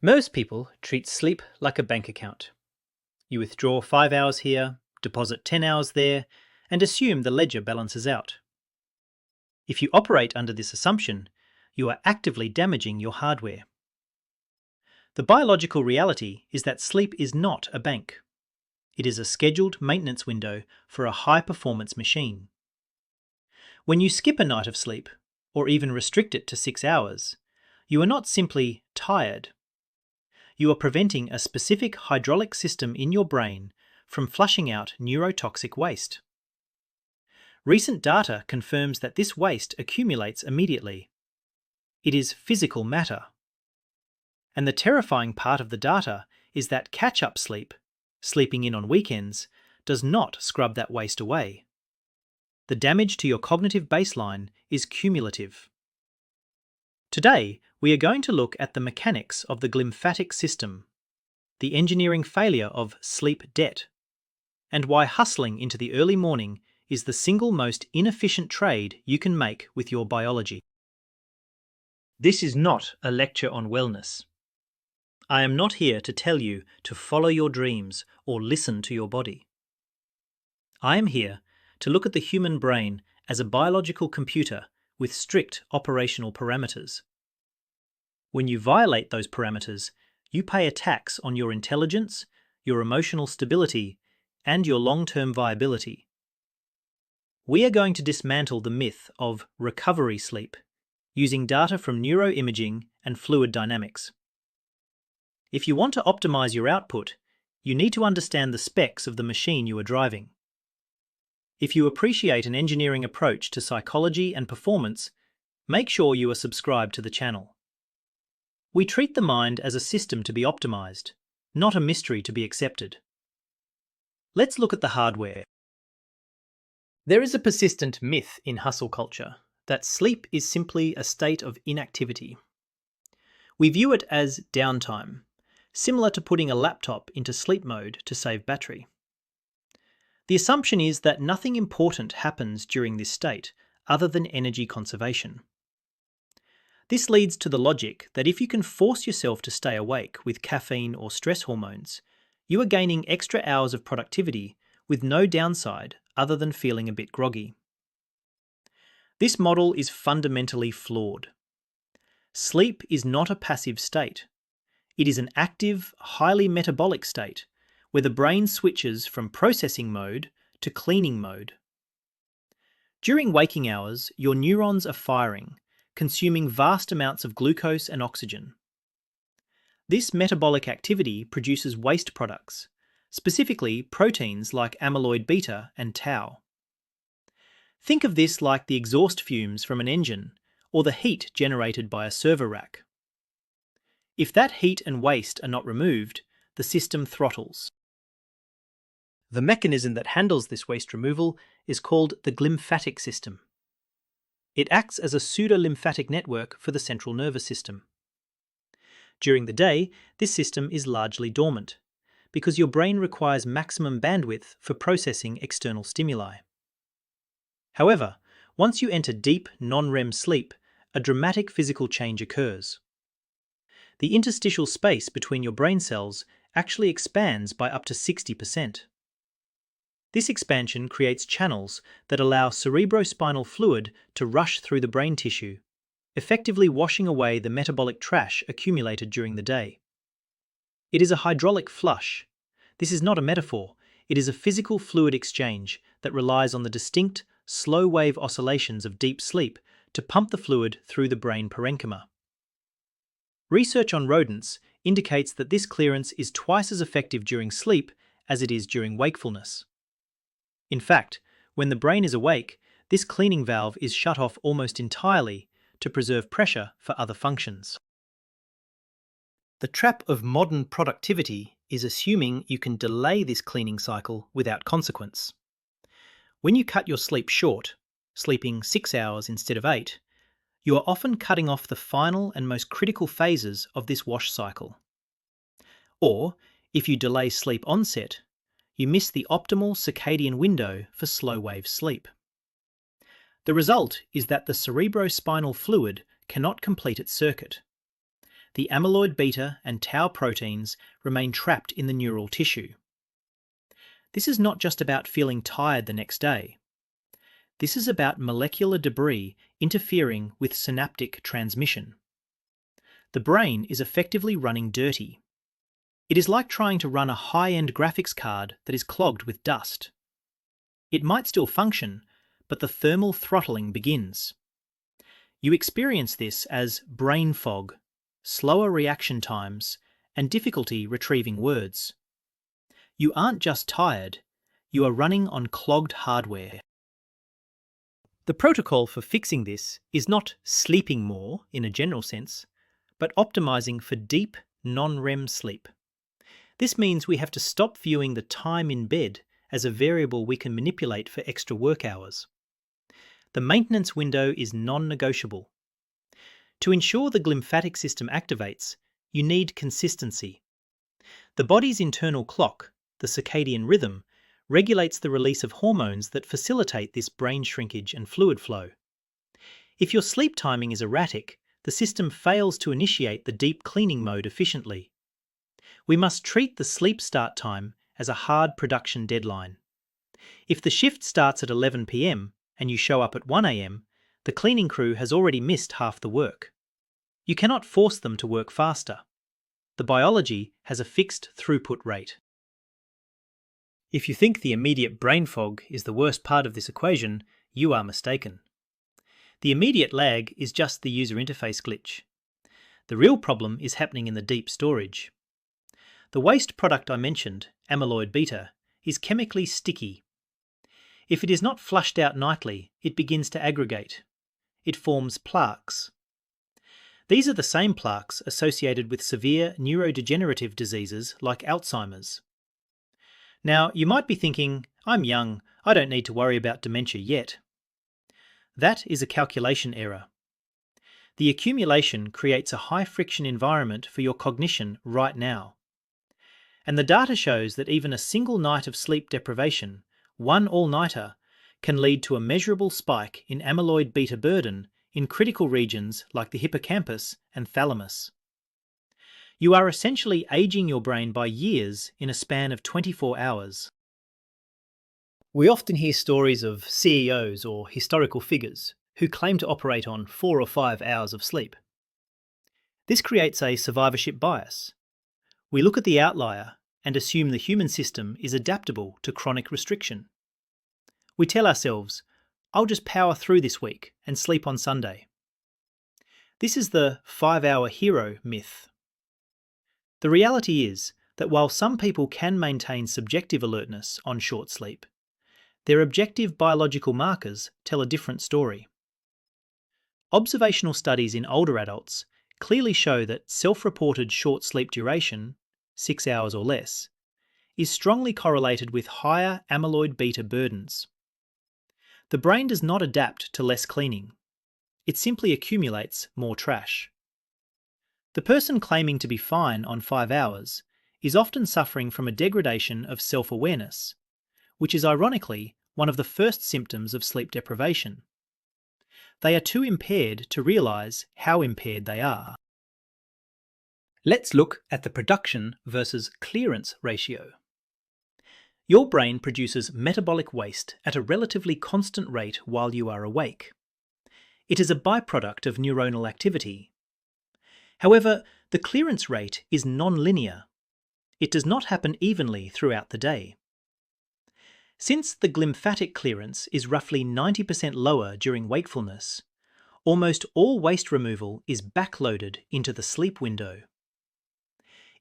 Most people treat sleep like a bank account. You withdraw 5 hours here, deposit 10 hours there, and assume the ledger balances out. If you operate under this assumption, you are actively damaging your hardware. The biological reality is that sleep is not a bank. It is a scheduled maintenance window for a high-performance machine. When you skip a night of sleep, or even restrict it to 6 hours, you are not simply tired. You are preventing a specific hydraulic system in your brain from flushing out neurotoxic waste. Recent data confirms that this waste accumulates immediately. It is physical matter. And the terrifying part of the data is that catch-up sleep, sleeping in on weekends, does not scrub that waste away. The damage to your cognitive baseline is cumulative. Today, we are going to look at the mechanics of the glymphatic system, the engineering failure of sleep debt, and why hustling into the early morning is the single most inefficient trade you can make with your biology. This is not a lecture on wellness. I am not here to tell you to follow your dreams or listen to your body. I am here to look at the human brain as a biological computer with strict operational parameters. When you violate those parameters, you pay a tax on your intelligence, your emotional stability, and your long-term viability. We are going to dismantle the myth of recovery sleep using data from neuroimaging and fluid dynamics. If you want to optimize your output, you need to understand the specs of the machine you are driving. If you appreciate an engineering approach to psychology and performance, make sure you are subscribed to the channel. We treat the mind as a system to be optimized, not a mystery to be accepted. Let's look at the hardware. There is a persistent myth in hustle culture that sleep is simply a state of inactivity. We view it as downtime, similar to putting a laptop into sleep mode to save battery. The assumption is that nothing important happens during this state other than energy conservation. This leads to the logic that if you can force yourself to stay awake with caffeine or stress hormones, you are gaining extra hours of productivity with no downside other than feeling a bit groggy. This model is fundamentally flawed. Sleep is not a passive state. It is an active, highly metabolic state where the brain switches from processing mode to cleaning mode. During waking hours, your neurons are firing, consuming vast amounts of glucose and oxygen. This metabolic activity produces waste products, specifically proteins like amyloid beta and tau. Think of this like the exhaust fumes from an engine or the heat generated by a server rack. If that heat and waste are not removed, the system throttles. The mechanism that handles this waste removal is called the glymphatic system. It acts as a pseudo-lymphatic network for the central nervous system. During the day, this system is largely dormant, because your brain requires maximum bandwidth for processing external stimuli. However, once you enter deep non-REM sleep, a dramatic physical change occurs. The interstitial space between your brain cells actually expands by up to 60%. This expansion creates channels that allow cerebrospinal fluid to rush through the brain tissue, effectively washing away the metabolic trash accumulated during the day. It is a hydraulic flush. This is not a metaphor. It is a physical fluid exchange that relies on the distinct, slow-wave oscillations of deep sleep to pump the fluid through the brain parenchyma. Research on rodents indicates that this clearance is twice as effective during sleep as it is during wakefulness. In fact, when the brain is awake, this cleaning valve is shut off almost entirely to preserve pressure for other functions. The trap of modern productivity is assuming you can delay this cleaning cycle without consequence. When you cut your sleep short, sleeping 6 hours instead of 8, you are often cutting off the final and most critical phases of this wash cycle. Or, if you delay sleep onset, you miss the optimal circadian window for slow-wave sleep. The result is that the cerebrospinal fluid cannot complete its circuit. the amyloid beta and tau proteins remain trapped in the neural tissue. This is not just about feeling tired the next day. This is about molecular debris interfering with synaptic transmission. The brain is effectively running dirty. It is like trying to run a high-end graphics card that is clogged with dust. It might still function, but the thermal throttling begins. You experience this as brain fog, slower reaction times, and difficulty retrieving words. You aren't just tired, you are running on clogged hardware. The protocol for fixing this is not sleeping more in a general sense, but optimizing for deep, non-REM sleep. This means we have to stop viewing the time in bed as a variable we can manipulate for extra work hours. The maintenance window is non-negotiable. To ensure the glymphatic system activates, you need consistency. The body's internal clock, the circadian rhythm, regulates the release of hormones that facilitate this brain shrinkage and fluid flow. If your sleep timing is erratic, the system fails to initiate the deep cleaning mode efficiently. We must treat the sleep start time as a hard production deadline. If the shift starts at 11 p.m. and you show up at 1 a.m., the cleaning crew has already missed half the work. You cannot force them to work faster. The biology has a fixed throughput rate. If you think the immediate brain fog is the worst part of this equation, you are mistaken. The immediate lag is just the user interface glitch. The real problem is happening in the deep storage. The waste product I mentioned, amyloid beta, is chemically sticky. If it is not flushed out nightly, it begins to aggregate. It forms plaques. These are the same plaques associated with severe neurodegenerative diseases like Alzheimer's. Now, you might be thinking, I'm young, I don't need to worry about dementia yet. That is a calculation error. The accumulation creates a high-friction environment for your cognition right now. And the data shows that even a single night of sleep deprivation, one all-nighter, can lead to a measurable spike in amyloid beta burden in critical regions like the hippocampus and thalamus. You are essentially aging your brain by years in a span of 24 hours. We often hear stories of CEOs or historical figures who claim to operate on 4 or 5 hours of sleep. This creates a survivorship bias. We look at the outlier and assume the human system is adaptable to chronic restriction. We tell ourselves, I'll just power through this week and sleep on Sunday. This is the 5-hour hero myth. The reality is that while some people can maintain subjective alertness on short sleep, their objective biological markers tell a different story. Observational studies in older adults clearly show that self-reported short sleep duration, 6 hours or less, is strongly correlated with higher amyloid beta burdens. The brain does not adapt to less cleaning. It simply accumulates more trash. The person claiming to be fine on 5 hours is often suffering from a degradation of self-awareness, which is ironically one of the first symptoms of sleep deprivation. They are too impaired to realise how impaired they are. Let's look at the production versus clearance ratio. Your brain produces metabolic waste at a relatively constant rate while you are awake. It is a byproduct of neuronal activity. However, the clearance rate is non-linear. It does not happen evenly throughout the day. Since the glymphatic clearance is roughly 90% lower during wakefulness, almost all waste removal is backloaded into the sleep window.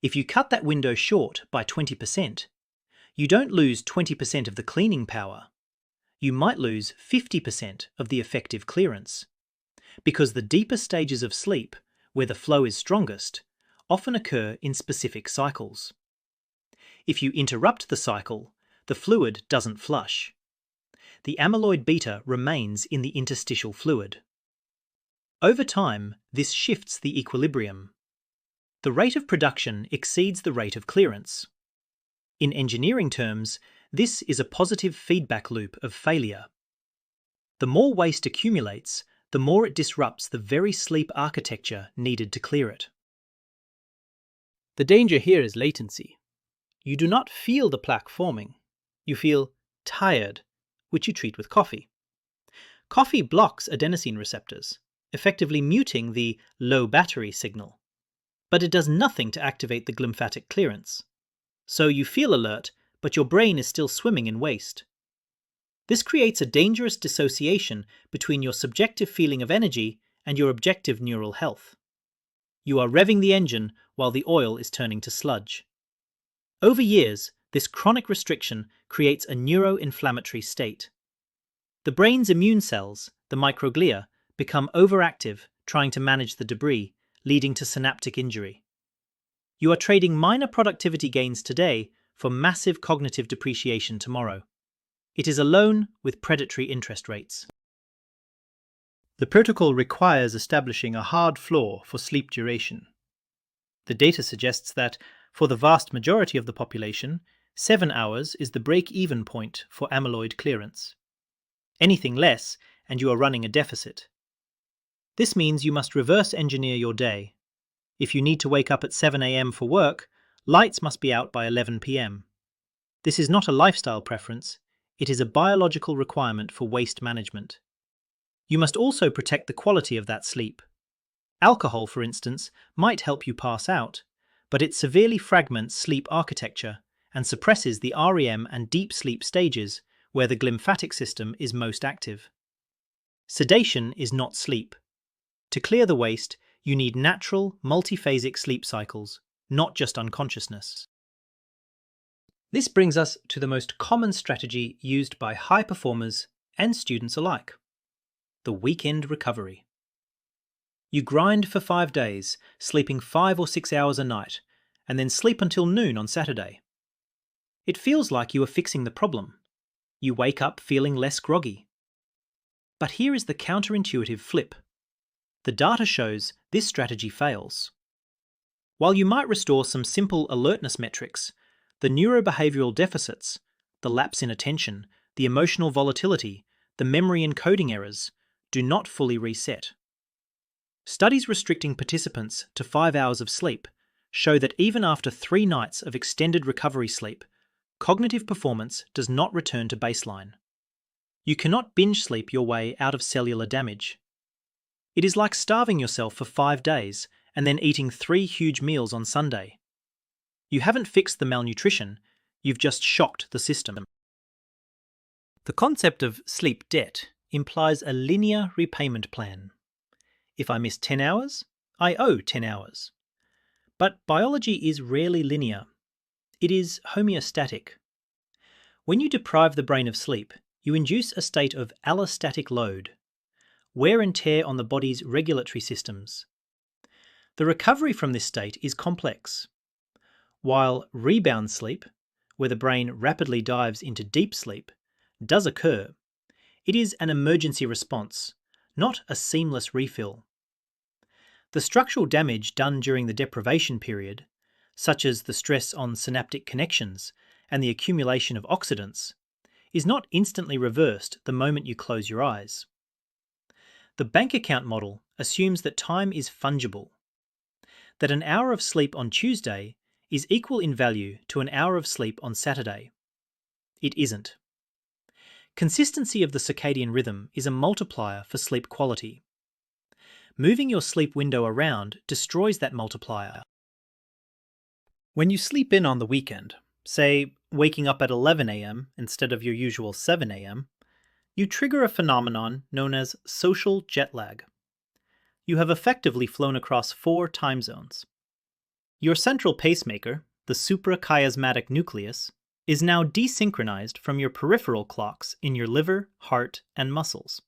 If you cut that window short by 20%, you don't lose 20% of the cleaning power. You might lose 50% of the effective clearance, because the deeper stages of sleep, where the flow is strongest, often occur in specific cycles. If you interrupt the cycle, the fluid doesn't flush. The amyloid beta remains in the interstitial fluid. Over time, this shifts the equilibrium. The rate of production exceeds the rate of clearance. In engineering terms, this is a positive feedback loop of failure. The more waste accumulates, the more it disrupts the very sleep architecture needed to clear it. The danger here is latency. You do not feel the plaque forming. You feel tired, which you treat with coffee. Coffee blocks adenosine receptors, effectively muting the low battery signal. But it does nothing to activate the glymphatic clearance. So you feel alert, but your brain is still swimming in waste. This creates a dangerous dissociation between your subjective feeling of energy and your objective neural health. You are revving the engine while the oil is turning to sludge. Over years, this chronic restriction creates a neuroinflammatory state. The brain's immune cells, the microglia, become overactive trying to manage the debris, leading to synaptic injury. You are trading minor productivity gains today for massive cognitive depreciation tomorrow. It is a loan with predatory interest rates. The protocol requires establishing a hard floor for sleep duration. The data suggests that, for the vast majority of the population, 7 hours is the break-even point for amyloid clearance. Anything less, and you are running a deficit. This means you must reverse engineer your day. If you need to wake up at 7 a.m. for work, lights must be out by 11 p.m. This is not a lifestyle preference, it is a biological requirement for waste management. You must also protect the quality of that sleep. Alcohol, for instance, might help you pass out, but it severely fragments sleep architecture and suppresses the REM and deep sleep stages where the glymphatic system is most active. Sedation is not sleep. To clear the waste, you need natural, multiphasic sleep cycles, not just unconsciousness. This brings us to the most common strategy used by high performers and students alike: the weekend recovery. You grind for 5 days, sleeping 5 or 6 hours a night, and then sleep until noon on Saturday. It feels like you are fixing the problem. You wake up feeling less groggy. But here is the counterintuitive flip. The data shows this strategy fails. While you might restore some simple alertness metrics, the neurobehavioral deficits, the lapse in attention, the emotional volatility, the memory encoding errors, do not fully reset. Studies restricting participants to 5 hours of sleep show that even after 3 nights of extended recovery sleep, cognitive performance does not return to baseline. You cannot binge sleep your way out of cellular damage. It is like starving yourself for 5 days and then eating 3 huge meals on Sunday. You haven't fixed the malnutrition, you've just shocked the system. The concept of sleep debt implies a linear repayment plan. If I miss 10 hours, I owe 10 hours. But biology is rarely linear. It is homeostatic. When you deprive the brain of sleep, you induce a state of allostatic load, wear and tear on the body's regulatory systems. The recovery from this state is complex. While rebound sleep, where the brain rapidly dives into deep sleep, does occur, it is an emergency response, not a seamless refill. The structural damage done during the deprivation period, such as the stress on synaptic connections and the accumulation of oxidants, is not instantly reversed the moment you close your eyes. The bank account model assumes that time is fungible, that an hour of sleep on Tuesday is equal in value to an hour of sleep on Saturday. It isn't. Consistency of the circadian rhythm is a multiplier for sleep quality. Moving your sleep window around destroys that multiplier. When you sleep in on the weekend, say waking up at 11 a.m. instead of your usual 7 a.m., you trigger a phenomenon known as social jet lag. You have effectively flown across 4 time zones. Your central pacemaker, the suprachiasmatic nucleus, is now desynchronized from your peripheral clocks in your liver, heart, and muscles.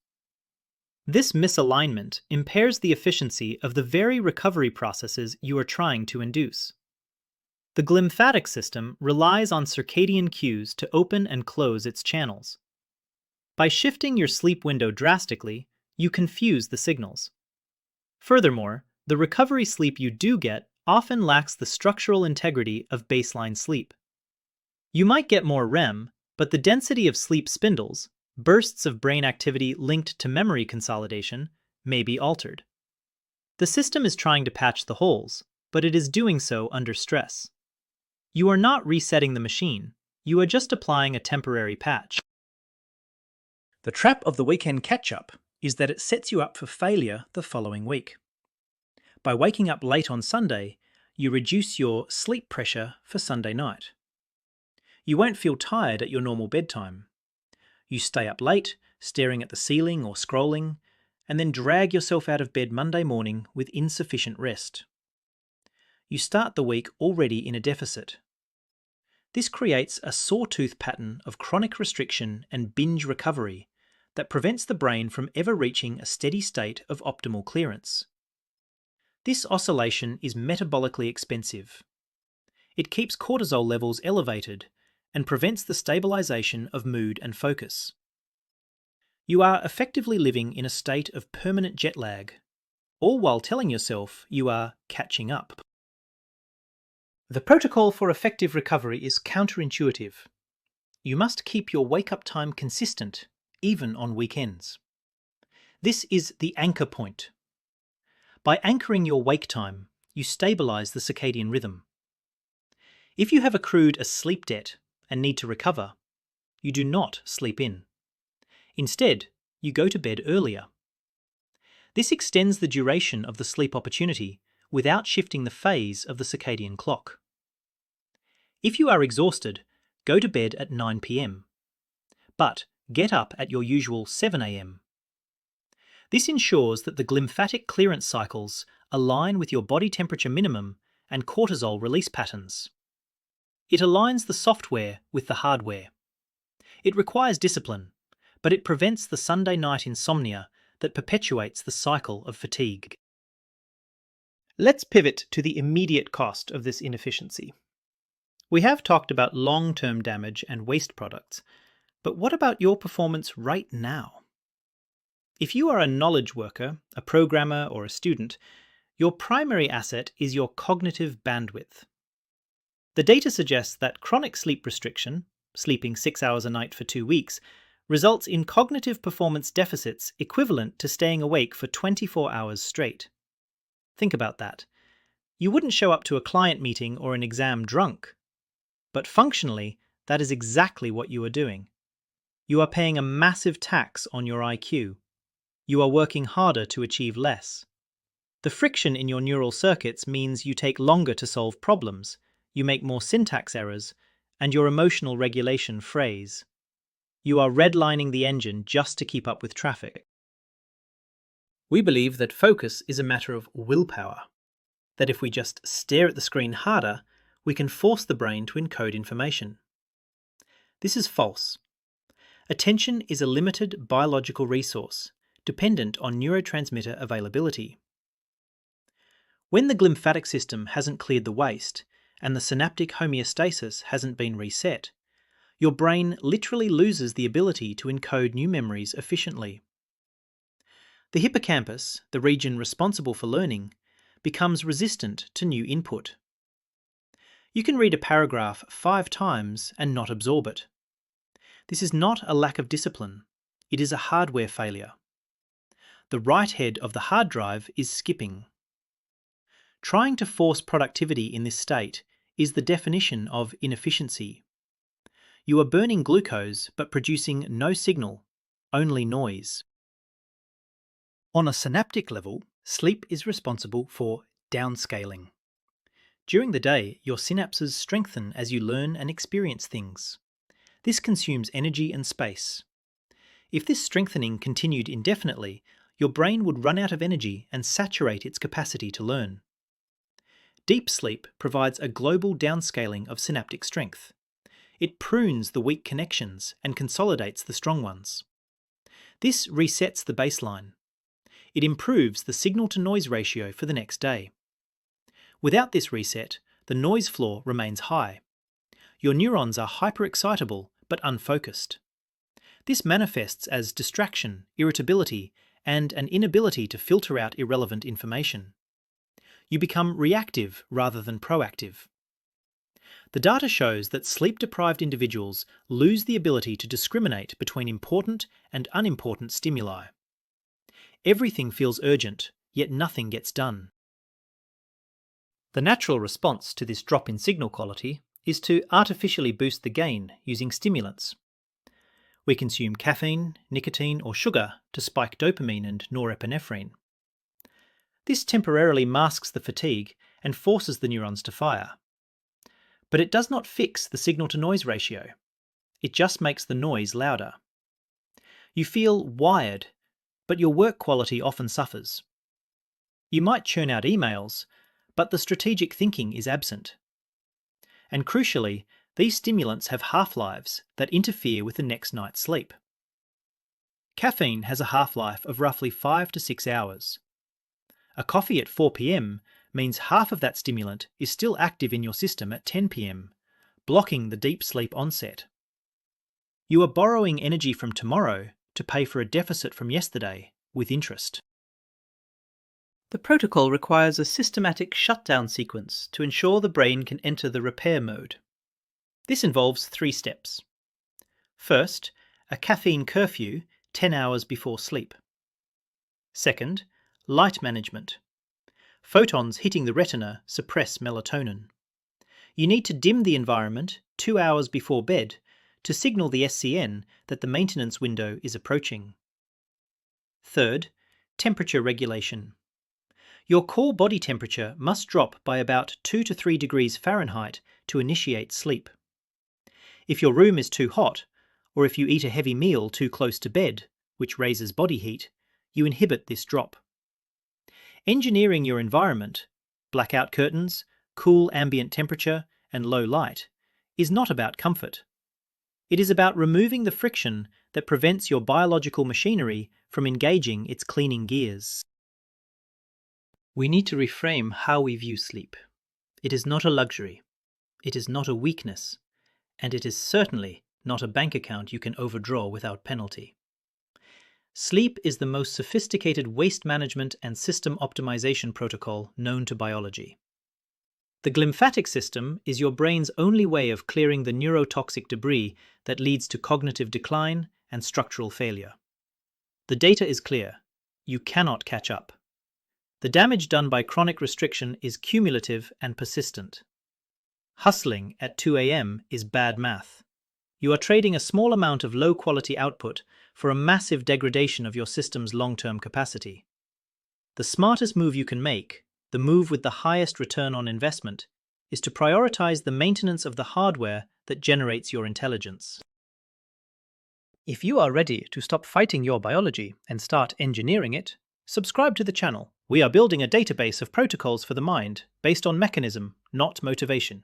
This misalignment impairs the efficiency of the very recovery processes you are trying to induce. The glymphatic system relies on circadian cues to open and close its channels. By shifting your sleep window drastically, you confuse the signals. Furthermore, the recovery sleep you do get often lacks the structural integrity of baseline sleep. You might get more REM, but the density of sleep spindles, bursts of brain activity linked to memory consolidation, may be altered. The system is trying to patch the holes, but it is doing so under stress. You are not resetting the machine, you are just applying a temporary patch. The trap of the weekend catch-up is that it sets you up for failure the following week. By waking up late on Sunday, you reduce your sleep pressure for Sunday night. You won't feel tired at your normal bedtime. You stay up late, staring at the ceiling or scrolling, and then drag yourself out of bed Monday morning with insufficient rest. You start the week already in a deficit. This creates a sawtooth pattern of chronic restriction and binge recovery that prevents the brain from ever reaching a steady state of optimal clearance. This oscillation is metabolically expensive. It keeps cortisol levels elevated and prevents the stabilization of mood and focus. You are effectively living in a state of permanent jet lag, all while telling yourself you are catching up. The protocol for effective recovery is counterintuitive. You must keep your wake-up time consistent, even on weekends. This is the anchor point. By anchoring your wake time, you stabilize the circadian rhythm. If you have accrued a sleep debt and need to recover, you do not sleep in. Instead, you go to bed earlier. This extends the duration of the sleep opportunity without shifting the phase of the circadian clock. If you are exhausted, go to bed at 9 p.m. But get up at your usual 7 a.m. This ensures that the glymphatic clearance cycles align with your body temperature minimum and cortisol release patterns. It aligns the software with the hardware. It requires discipline, but it prevents the Sunday night insomnia that perpetuates the cycle of fatigue. Let's pivot to the immediate cost of this inefficiency. We have talked about long-term damage and waste products, but what about your performance right now? If you are a knowledge worker, a programmer, or a student, your primary asset is your cognitive bandwidth. The data suggests that chronic sleep restriction, sleeping 6 hours a night for 2 weeks, results in cognitive performance deficits equivalent to staying awake for 24 hours straight. Think about that. You wouldn't show up to a client meeting or an exam drunk, but functionally, that is exactly what you are doing. You are paying a massive tax on your IQ. You are working harder to achieve less. The friction in your neural circuits means you take longer to solve problems, you make more syntax errors, and your emotional regulation frays. You are redlining the engine just to keep up with traffic. We believe that focus is a matter of willpower, that if we just stare at the screen harder, we can force the brain to encode information. This is false. Attention is a limited biological resource, dependent on neurotransmitter availability. When the glymphatic system hasn't cleared the waste and the synaptic homeostasis hasn't been reset, your brain literally loses the ability to encode new memories efficiently. The hippocampus, the region responsible for learning, becomes resistant to new input. You can read a paragraph 5 times and not absorb it. This is not a lack of discipline, it is a hardware failure. The right head of the hard drive is skipping. Trying to force productivity in this state is the definition of inefficiency. You are burning glucose but producing no signal, only noise. On a synaptic level, sleep is responsible for downscaling. During the day, your synapses strengthen as you learn and experience things. This consumes energy and space. If this strengthening continued indefinitely, your brain would run out of energy and saturate its capacity to learn. Deep sleep provides a global downscaling of synaptic strength. It prunes the weak connections and consolidates the strong ones. This resets the baseline. It improves the signal-to-noise ratio for the next day. Without this reset, the noise floor remains high. Your neurons are hyperexcitable but unfocused. This manifests as distraction, irritability, and an inability to filter out irrelevant information. You become reactive rather than proactive. The data shows that sleep-deprived individuals lose the ability to discriminate between important and unimportant stimuli. Everything feels urgent, yet nothing gets done. The natural response to this drop in signal quality is to artificially boost the gain using stimulants. We consume caffeine, nicotine, or sugar to spike dopamine and norepinephrine. This temporarily masks the fatigue and forces the neurons to fire. But it does not fix the signal-to-noise ratio. It just makes the noise louder. You feel wired, but your work quality often suffers. You might churn out emails, but the strategic thinking is absent. And crucially, these stimulants have half-lives that interfere with the next night's sleep. Caffeine has a half-life of roughly 5 to 6 hours. A coffee at 4 p.m. means half of that stimulant is still active in your system at 10 p.m., blocking the deep sleep onset. You are borrowing energy from tomorrow to pay for a deficit from yesterday with interest. The protocol requires a systematic shutdown sequence to ensure the brain can enter the repair mode. This involves 3 steps. First, a caffeine curfew 10 hours before sleep. Second, light management. Photons hitting the retina suppress melatonin. You need to dim the environment 2 hours before bed to signal the SCN that the maintenance window is approaching. Third, temperature regulation. Your core body temperature must drop by about 2 to 3 degrees Fahrenheit to initiate sleep. If your room is too hot, or if you eat a heavy meal too close to bed, which raises body heat, you inhibit this drop. Engineering your environment, blackout curtains, cool ambient temperature, and low light, is not about comfort. It is about removing the friction that prevents your biological machinery from engaging its cleaning gears. We need to reframe how we view sleep. It is not a luxury. It is not a weakness. And it is certainly not a bank account you can overdraw without penalty. Sleep is the most sophisticated waste management and system optimization protocol known to biology. The glymphatic system is your brain's only way of clearing the neurotoxic debris that leads to cognitive decline and structural failure. The data is clear. You cannot catch up. The damage done by chronic restriction is cumulative and persistent. Hustling at 2 a.m. is bad math. You are trading a small amount of low-quality output for a massive degradation of your system's long-term capacity. The smartest move you can make, the move with the highest return on investment, is to prioritize the maintenance of the hardware that generates your intelligence. If you are ready to stop fighting your biology and start engineering it, subscribe to the channel. We are building a database of protocols for the mind based on mechanism, not motivation.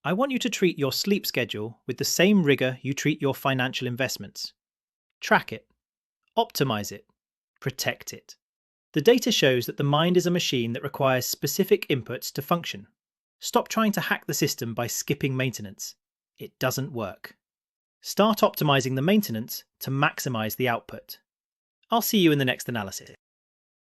I want you to treat your sleep schedule with the same rigor you treat your financial investments. Track it, optimize it, protect it. The data shows that the mind is a machine that requires specific inputs to function. Stop trying to hack the system by skipping maintenance. It doesn't work. Start optimizing the maintenance to maximize the output. I'll see you in the next analysis.